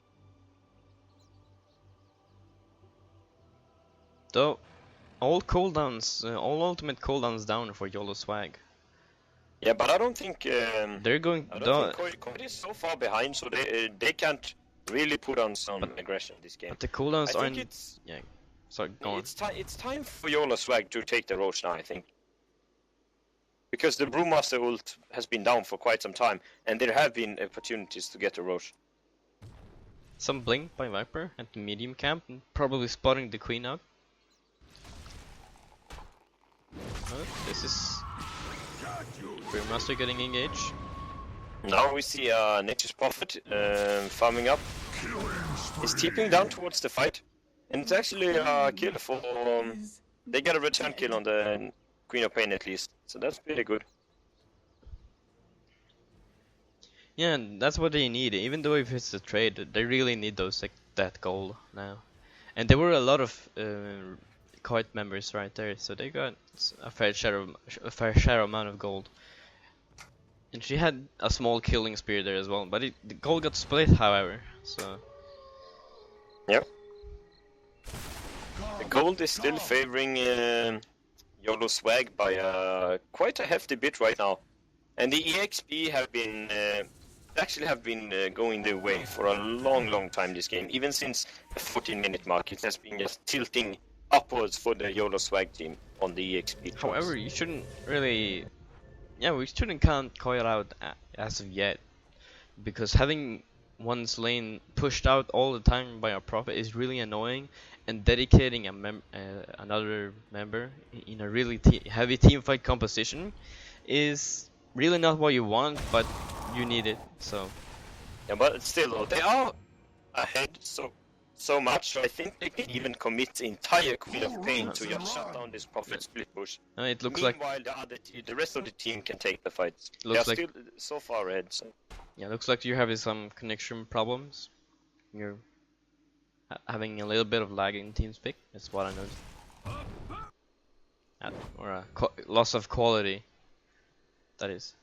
Speaker 1: Though, all cooldowns, all ultimate cooldowns down for YoLo Swagg.
Speaker 2: Yeah, but I don't think
Speaker 1: they're going.
Speaker 2: I don't think Koit is so far behind, so they can't really put on some aggression this game.
Speaker 1: But the cooldowns aren't.
Speaker 2: It's time for YoLo Swagg to take the Roach now, I think. Because the Brewmaster ult has been down for quite some time, and there have been opportunities to get a Roche.
Speaker 1: Some blink by Viper at the medium camp, probably spotting the queen out. Oh, this is Brewmaster getting engaged.
Speaker 2: Now we see Nature's Prophet farming up. He's tipping down towards the fight, and it's actually a kill for. They get a return kill on the Queen of Pain at least, so that's pretty good.
Speaker 1: Yeah, and that's what they need. Even though if it's a trade, they really need those like that gold now. And there were a lot of Koit members right there, so they got a fair share amount of gold. And she had a small killing spear there as well, but the gold got split, however. So.
Speaker 2: Yep. The gold is still favoring YoLo Swagg by quite a hefty bit right now, and the EXP have been going their way for a long time this game. Even since the 14-minute mark, it has been just tilting upwards for the YoLo Swagg team on the EXP.
Speaker 1: However, you shouldn't really. Yeah, we shouldn't count Koit out as of yet, because having one's lane pushed out all the time by a prophet is really annoying, and dedicating another member in a really heavy teamfight composition is really not what you want, but you need it. So
Speaker 2: yeah, but still, they are ahead so much. I think they can even commit the entire Queen of Pain to just shut down this prophet split push.
Speaker 1: It looks
Speaker 2: Meanwhile, the rest of the team can take the fights. They're still so far ahead. So.
Speaker 1: Yeah, looks like you're having some connection problems. You're having a little bit of lag in TeamSpeak. That's what I noticed. Or a loss of quality. That is.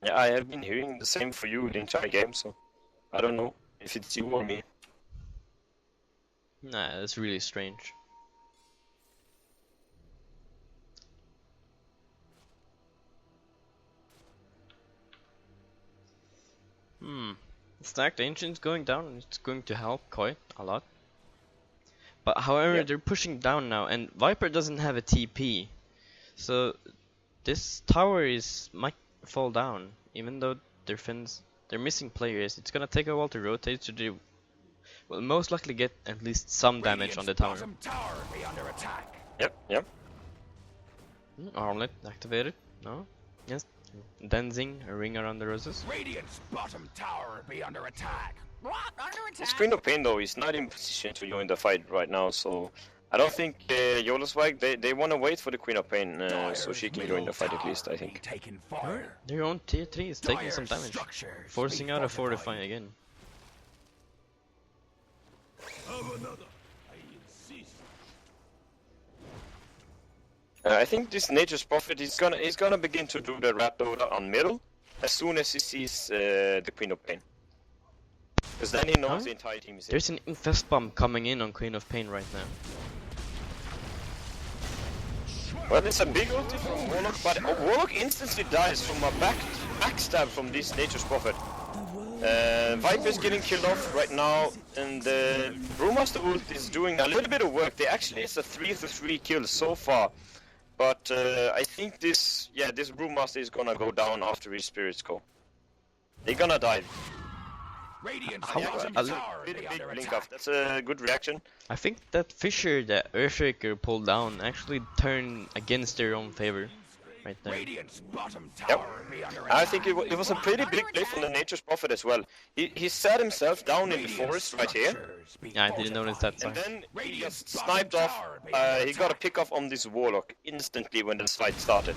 Speaker 2: Yeah, I have been hearing the same for you the entire game, so I don't know if it's you or me.
Speaker 1: Nah, that's really strange. Stacked Ancient's going down, and it's going to help Koit a lot. But however, they're pushing down now, and Viper doesn't have a TP. So this tower might fall down, even though they're missing players. It's gonna take a while to rotate, so they will most likely get at least some damage on the tower.
Speaker 2: Yep.
Speaker 1: Armlet activated. No? Yes. Dancing a ring around the roses.
Speaker 3: Radiant's bottom tower be under attack. What? Under attack?
Speaker 2: The Queen of Pain though is not in position to join the fight right now, so I don't think YoLo Swagg they want to wait for the Queen of Pain so she can join the fight at least. I think.
Speaker 1: Their own tier 3 is taking some damage, forcing out a fortify again.
Speaker 2: I think this Nature's Prophet is gonna begin to do the rat loader on middle as soon as he sees the Queen of Pain, because then he knows the entire team is.
Speaker 1: There's an infest bomb coming in on Queen of Pain right now.
Speaker 2: Well, it's a big ulti from Warlock, but Warlock instantly dies from a backstab from this Nature's Prophet. Viper's getting killed off right now, and the Brewmaster ult is doing a little bit of work. It's a 3-3 kill so far, but I think this Brewmaster is gonna go down after his spirits go. They're gonna die. Big blink off. That's a good reaction.
Speaker 1: I think that Fisher that Earthshaker pulled down actually turned against their own favor. Right there.
Speaker 2: Yep. I think it was a pretty big play from the Nature's Prophet as well. He sat himself down in the forest right here.
Speaker 1: Yeah, I didn't notice that side.
Speaker 2: And then he just sniped off. He got a pick off on this Warlock instantly when the fight started.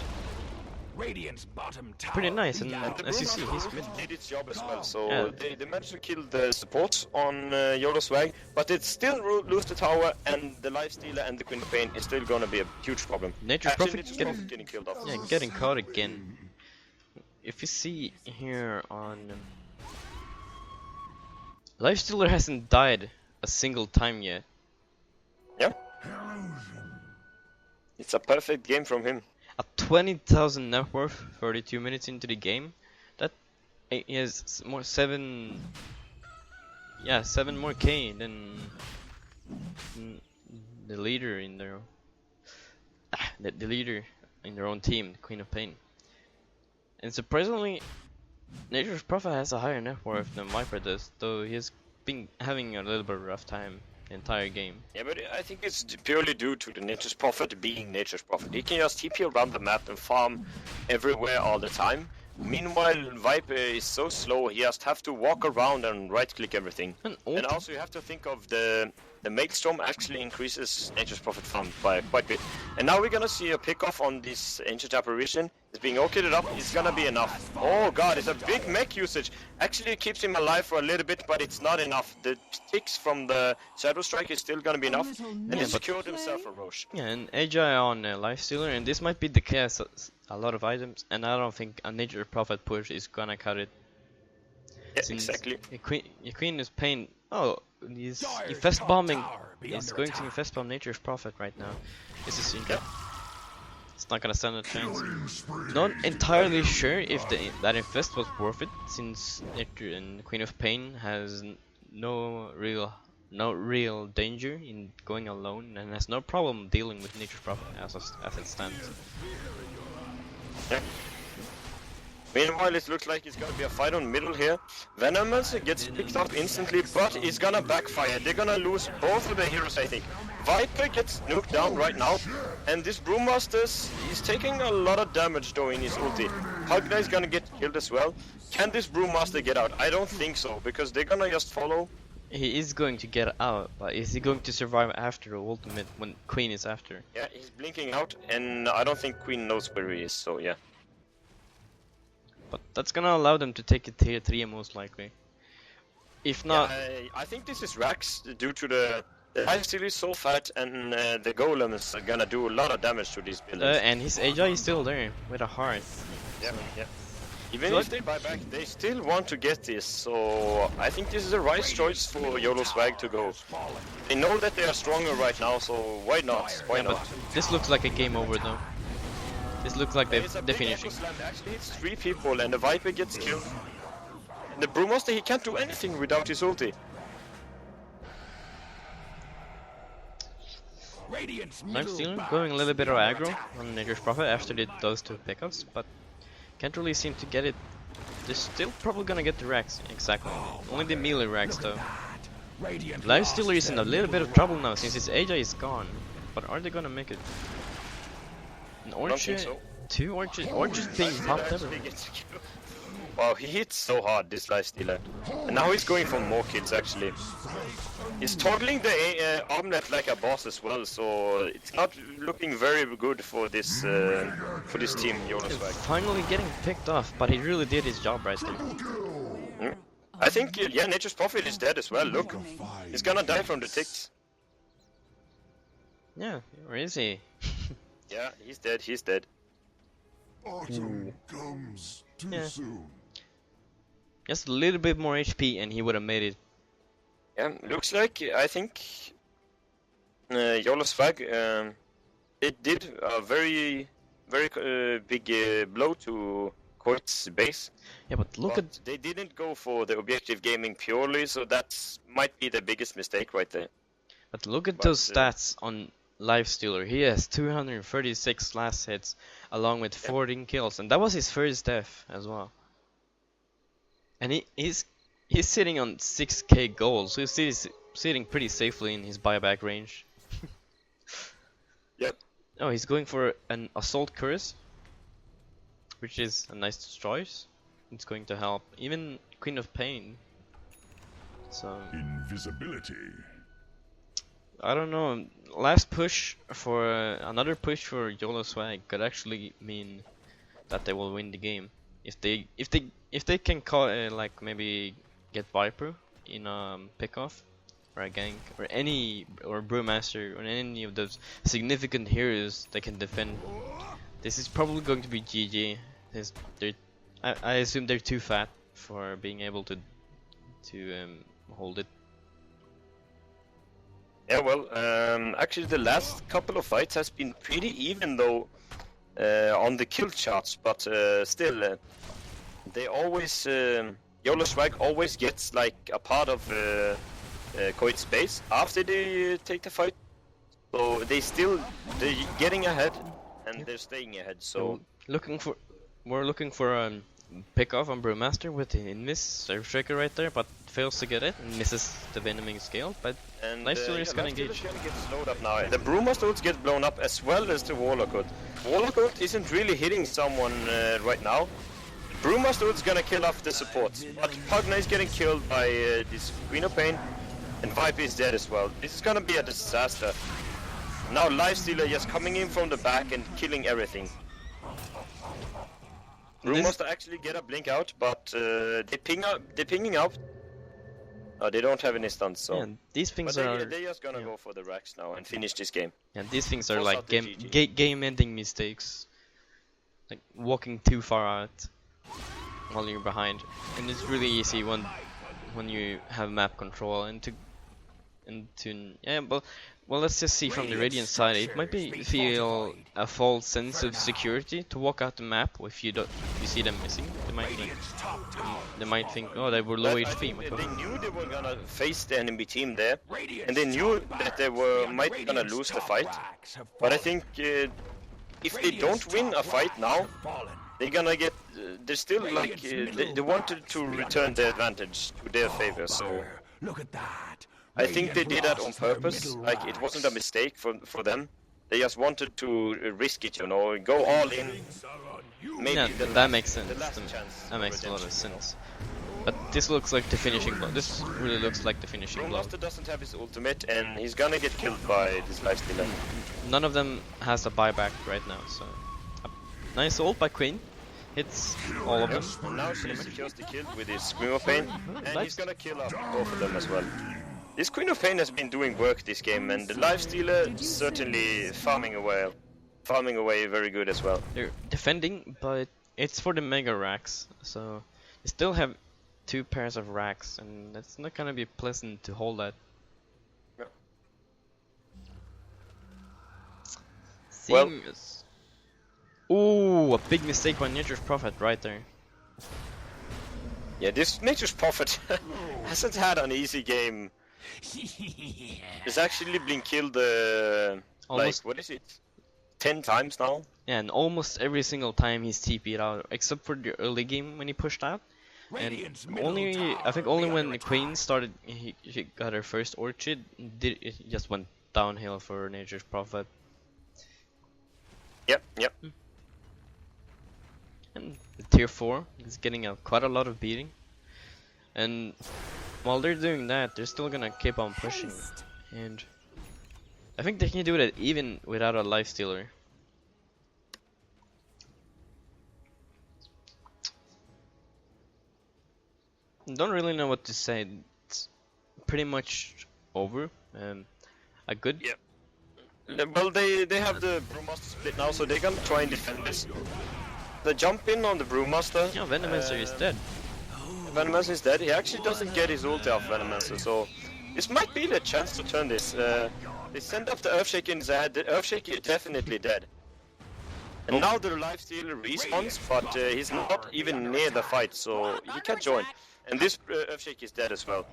Speaker 1: Pretty nice, and as you see, he's mid.
Speaker 2: Did its job as well. So they managed to kill the support on YoLo Swagg, but they still lose the tower, and the Lifestealer and the Queen of Pain is still gonna be a huge problem.
Speaker 1: Nature's Prophet
Speaker 2: getting killed off.
Speaker 1: Yeah, getting caught again. If you see here on Lifestealer hasn't died a single time yet.
Speaker 2: Yeah. It's a perfect game from him.
Speaker 1: At 20,000 net worth, 32 minutes into the game, that he has seven more K than the leader in there. The leader in their own team, Queen of Pain. And surprisingly, Nature's Prophet has a higher net worth than Viper does, though he's been having a little bit of a rough time the entire game.
Speaker 2: Yeah, but I think it's purely due to the Nature's Prophet being Nature's Prophet. He can just TP around the map and farm everywhere all the time. Meanwhile, Viper is so slow, he just have to walk around and right-click everything. And also you have to think of the Maelstrom actually increases Nature's Prophet farm by quite a bit. And now we're gonna see a pick-off on this Ancient Apparition. It's being okayed up, it's gonna be enough. Oh god, it's a big mech usage. Actually it keeps him alive for a little bit, but it's not enough. The ticks from the Shadow Strike is still gonna be enough. And he secured himself a Roche.
Speaker 1: Yeah, and Agi on Lifestealer, and this might be the case a lot of items, and I don't think a Nature Prophet push is gonna cut it.
Speaker 2: Yeah, exactly.
Speaker 1: Your Queen is Pain. Oh, he's infest bombing. He's going to infest bomb Nature's Prophet right now. This is Inca. It's not gonna stand a chance. Not entirely sure if that infest was worth it, since Nature and Queen of Pain has no real danger in going alone, and has no problem dealing with Nature's Prophet as it stands.
Speaker 2: Yeah. Meanwhile, it looks like it's gonna be a fight on middle here. Venomous gets picked up instantly, but it's gonna backfire. They're gonna lose both of their heroes, I think. Viper gets nuked down right now, and this Brewmaster is taking a lot of damage though in his ulti. Hugna is gonna get killed as well. Can this Brewmaster get out? I don't think so, because they're gonna just follow.
Speaker 1: He is going to get out, but is he going to survive after the ultimate when Queen is after?
Speaker 2: Yeah, he's blinking out, and I don't think Queen knows where he is, so yeah.
Speaker 1: But that's gonna allow them to take a tier 3 most likely. If not...
Speaker 2: Yeah, I think this is Rax due to the lifesteal is so fat, and the golem is gonna do a lot of damage to these buildings.
Speaker 1: And his Agi is still there, with a heart.
Speaker 2: Yeah, yeah. Even if they buy back, they still want to get this, so I think this is the right choice for YoLo Swagg to go. They know that they are stronger right now, so why not? Why not?
Speaker 1: But this looks like a game over though. This looks like they're finishing.
Speaker 2: Actually, it's 3 people, and the Viper gets killed. And the Brewmaster, he can't do anything without his ulti.
Speaker 1: Lifestealer going a little bit of aggro on Nature's Prophet after those 2 pickups, but can't really seem to get it. They're still probably gonna get the Rex, exactly. Only the melee Rex though. Lifestealer is in a little bit of trouble now since his Agi is gone. But are they gonna make it? An orchard, so. 2 orchards being popped everywhere.
Speaker 2: Wow, he hits so hard, this Lifestealer. And now he's going for more kills actually. He's toggling the omelet like a boss as well, so it's not looking very good for this team, YoLo Swagg.
Speaker 1: Finally getting picked off, but he really did his job right there.
Speaker 2: I think, yeah, Nature's Prophet is dead as well, look. He's gonna die from the ticks.
Speaker 1: Yeah, where is he?
Speaker 2: Yeah, he's dead, he's dead.
Speaker 4: Autumn comes too soon.
Speaker 1: Just a little bit more HP and he would have made it.
Speaker 2: Yeah, looks like, I think, YoLo Swagg, it did a very big blow to Koit's base.
Speaker 1: Yeah, but look at...
Speaker 2: They didn't go for the objective gaming purely, so that might be the biggest mistake right there.
Speaker 1: But look at those stats on Lifestealer. He has 236 last hits, along with 14 kills, and that was his first death as well. And he's sitting on 6k gold, so he's sitting pretty safely in his buyback range.
Speaker 2: Yep.
Speaker 1: Oh, he's going for an Assault Curse, which is a nice choice. It's going to help. Even Queen of Pain. So...
Speaker 4: Invisibility.
Speaker 1: I don't know. Last push for another push for YoLo Swagg could actually mean that they will win the game if they can call like maybe get Viper in a pickoff or a gank or Brewmaster or any of those significant heroes that can defend. This is probably going to be GG. I assume they're too fat for being able to hold it.
Speaker 2: Yeah, well, actually the last couple of fights has been pretty even though on the kill charts, but still they always YoLo Swagg always gets like a part of Koit's base after they take the fight, so they're getting ahead, and they're staying ahead. So
Speaker 1: We're looking for pick off on Brewmaster with the miss Surfshaker right there, but fails to get it and misses the venoming scale. But Lifestealer is gonna engage.
Speaker 2: Gonna get slowed up now. The Brewmaster would get blown up as well as the Warlock would. Warlock would isn't really hitting someone right now. Brewmaster wood's gonna kill off the supports, but Pugna is getting killed by this Queen of Pain, and Viper is dead as well. This is gonna be a disaster. Now Lifestealer just coming in from the back and killing everything. Brewmaster actually get a blink out, but they're pinging out. Oh, they don't have any stuns, so.
Speaker 1: Yeah, these things
Speaker 2: they're just gonna go for the racks now and finish this game.
Speaker 1: Yeah, these things are
Speaker 2: Force
Speaker 1: like
Speaker 2: out the
Speaker 1: game-ending mistakes, like walking too far out while you're behind, and it's really easy when you have map control and to yeah. Well, let's just see from the Radiant side. It might feel a false sense of security to walk out the map if you see them missing. They might think, oh, they were low HP.
Speaker 2: They knew they were gonna face the enemy team there, and they knew that they might gonna lose the fight. But I think if they don't win a fight now, they're gonna get. They're still like they wanted to return the advantage to their favor. So
Speaker 3: Look at that.
Speaker 2: I think they did that on purpose. Like it wasn't a mistake for them. They just wanted to risk it, you know, go all in. Maybe
Speaker 1: yeah, that makes sense. That makes a lot of
Speaker 2: redemption.
Speaker 1: sense. But this looks like the finishing blow. This really looks like the finishing blow.
Speaker 2: Brewmaster doesn't have his ultimate, and he's gonna get killed by this Lifestealer.
Speaker 1: None of them has a buyback right now, so a nice ult by Queen. Hits all of them.
Speaker 2: And now she secures the kill with his Queen of Pain, and he's gonna kill off both of them as well. This Queen of Pain has been doing work this game, and the Lifestealer certainly farming away very good as well.
Speaker 1: They're defending, but it's for the mega racks, so they still have 2 pairs of racks, and it's not gonna be pleasant to hold that.
Speaker 2: Yeah.
Speaker 1: Well, ooh, a big mistake by Nature's Prophet right there.
Speaker 2: Yeah, this Nature's Prophet hasn't had an easy game. He's actually been killed like,
Speaker 1: Almost.
Speaker 2: what is it? 10 times now?
Speaker 1: Yeah, and almost every single time he's TP'd out, except for the early game when he pushed out. And I think only when the Queen started, she got her first Orchid, it just went downhill for Nature's Prophet.
Speaker 2: Yep.
Speaker 1: And the tier 4 is getting quite a lot of beating. And while they're doing that, they're still gonna keep on pushing. And I think they can do that even without a Lifestealer. Don't really know what to say. It's pretty much over. A good.
Speaker 2: Yep. Well, they have the Brewmaster split now, so they're gonna try and defend this. The jump in on the Brewmaster.
Speaker 1: Yeah, Venomancer is dead.
Speaker 2: Venomancer is dead. He actually doesn't get his ulti off Venomancer, so this might be the chance to turn this. They send up the Earthshaker in his head. The Earthshaker is definitely dead. And now the Lifestealer respawns, but he's not even near the fight, so he can't join. And this Earthshaker is dead as well.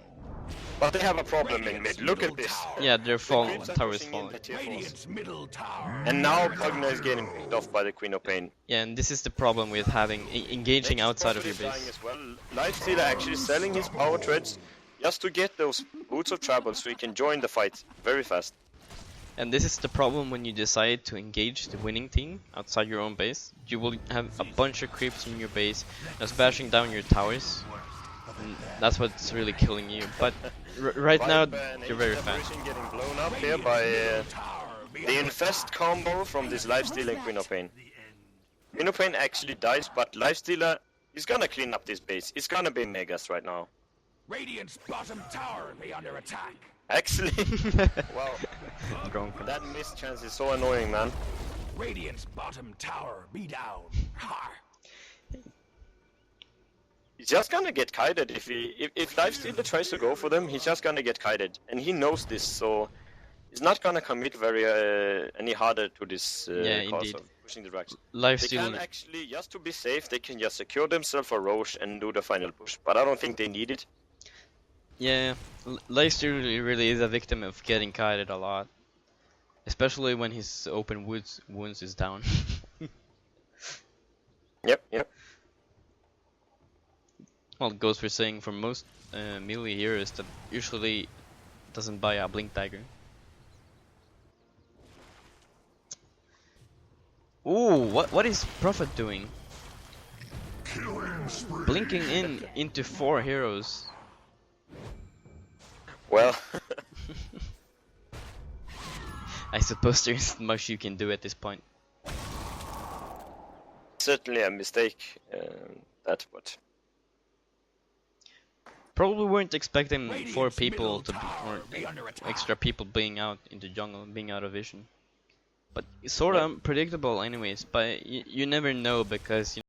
Speaker 2: But they have a problem in mid. Look at this.
Speaker 1: Yeah, they're falling.
Speaker 2: Creeps are
Speaker 1: Tower is
Speaker 2: pushing in
Speaker 1: falling.
Speaker 2: the tier 4s.
Speaker 3: Radiant's middle tower.
Speaker 2: And now Pugna is getting picked off by the Queen of Pain.
Speaker 1: Yeah, and this is the problem with having engaging outside of your
Speaker 2: Prophet is
Speaker 1: base.
Speaker 2: dying as well. Lifestealer actually selling his power treads just to get those boots of travel so he can join the fight very fast.
Speaker 1: And this is the problem when you decide to engage the winning team outside your own base. You will have a bunch of creeps in your base just bashing down your towers. And that's what's really killing you. But right now, they're very fast.
Speaker 2: Getting blown up here by the infest combo from this Lifestealer and Queen of Pain. Queen of Pain actually dies, but Lifestealer is gonna clean up this base. It's gonna be Megas right now.
Speaker 3: Radiant's bottom tower be under attack.
Speaker 2: Actually, wow,
Speaker 1: Drunk.
Speaker 2: that missed chance is so annoying, man.
Speaker 3: Radiant's bottom tower be down. Har.
Speaker 2: He's just gonna get kited if Lifestealer tries to go for them. He's just gonna get kited, and he knows this, so he's not gonna commit very any harder to this
Speaker 1: Yeah,
Speaker 2: cause
Speaker 1: indeed.
Speaker 2: of pushing the racks. They can
Speaker 1: Lifestealer.
Speaker 2: actually, just to be safe, they can just secure themselves a Roche and do the final push. But I don't think they need it.
Speaker 1: Yeah, Lifestealer really is a victim of getting kited a lot. especially when his open wounds is down.
Speaker 2: Yep.
Speaker 1: Well, it goes for saying for most melee heroes that usually doesn't buy a blink dagger. Ooh, what is Prophet doing?
Speaker 4: Killing spree.
Speaker 1: Blinking into 4 heroes.
Speaker 2: Well,
Speaker 1: I suppose there isn't much you can do at this point.
Speaker 2: certainly a mistake. That, but
Speaker 1: Probably weren't expecting 4
Speaker 3: Radiant's
Speaker 1: people
Speaker 3: middle
Speaker 1: to be,
Speaker 3: tower
Speaker 1: or
Speaker 3: be under attack.
Speaker 1: extra people being out into jungle, being out of vision. But it's sort of unpredictable anyways, but you never know because